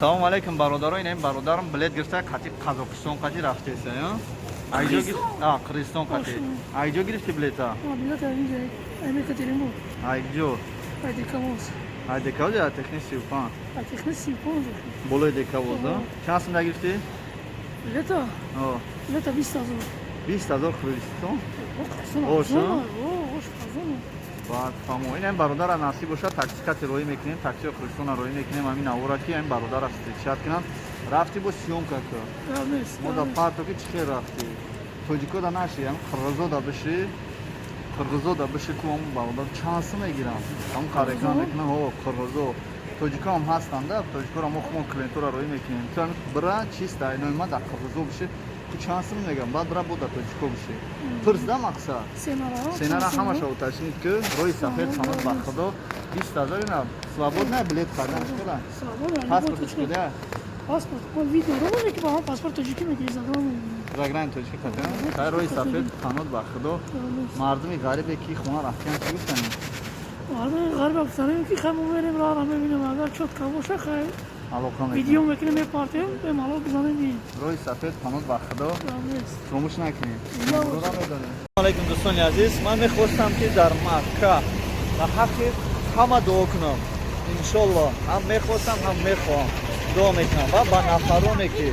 Салом алейкум бародарон, ин бародарам билет гирифта қатиб Қазоқистон қати рафтеса, ё? Айҷо гирифт, Қирғизистон қати. Айҷо гирифти билета? Билета инҷа, Екатеринбург. Айҷо? Айдекавоз. Айдекавоз я техни 35. Техни 35. Болои декавоз, да? Чанд сум гирифти? Билета? Билета 20,000. 20,000 Қирғизистон? Оша? баъд фаҳмо. Ин бародара насиб бошад, такси кати роҳӣ мекунем, таксиҳо Қирғизистонро роҳӣ мекунем. Ҳамин аввора ки ин бародара встречат кунанд. Рафти бо сёмка ка. Мо да парто ки чӣ хел рафти? Тоҷико да наши, ям қирғизо да биши. Қирғизо да биши ку ҳам бародар чанд сум мегиранд? Ҳам қарекан мекунам, қирғизо. Тоҷико ҳам ҳастанд да, тоҷикоро мо клиентора роҳӣ мекунем. Ту ҳамин бира чиста, инои ман да қирғизо биши. Ку чанд сум мегам, баъд бира бо да тоҷико биши. Пирс да мақсад? Сенара ҳамаша уташнид ки роҳи сафед фаҳмад ба худо 20,000 ина свободная билет кардан шуда. Паспорт шуда? Паспорт, видео робот ки ба паспорт тоҷики мегирӣ заграни тоҷики кардан. Тай роҳи сафед фаҳмад ба худо. Мардуми ғарибе ки хона рафтан чӣ гуфтанд? Мардуми ғарибе гуфтанд ки хай мо мерем роҳро мебинем, агар чотка боша хай алоқа мекунем. видео мекунем, мепартем, бемалол бизанем. Роҳи сафед фаҳмад ба худо. фаромӯш накунед. Салом алейкум дӯстони азиз, ман мехостам ки дар Макка ба ҳаққи ҳама дуо кунам. Иншоллоҳ ҳам мехостам, ҳам мехоҳам дуо мекунам ва ба нафароне ки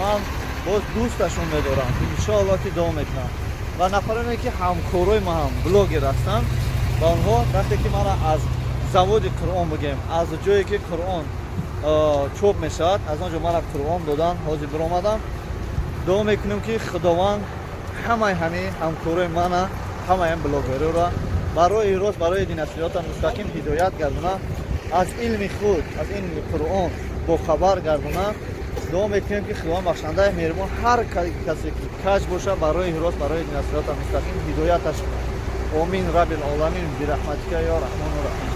ман боз дӯсташон медорам, иншоллоҳ ки дуо мекунам. Ва нафароне ки ҳамкорои ман ҳам блогер ҳастанд, ба онҳо вақте ки мана аз заводи Қуръон бигем, аз ҷое ки Қуръон чоп мешавад, аз он ҷо мара Қуръон додан, ҳозир биромадам. Дуо мекунем ки худованд ҳамаи ҳамин ҳамкорои мана, ҳамаи ҳам блогерора барои рост, барои динасиёта мустақим ҳидоят гардона, аз илми худ, аз илми Қуръон бохабар гардона. Дуо мекунем ки худованд бахшандаи меҳрибон ҳар касе ки каҷ боша барои рост, барои динасиёта мустақим ҳидояташ кунад. Амин раббил оламин бирахматика ё раҳмону раҳим.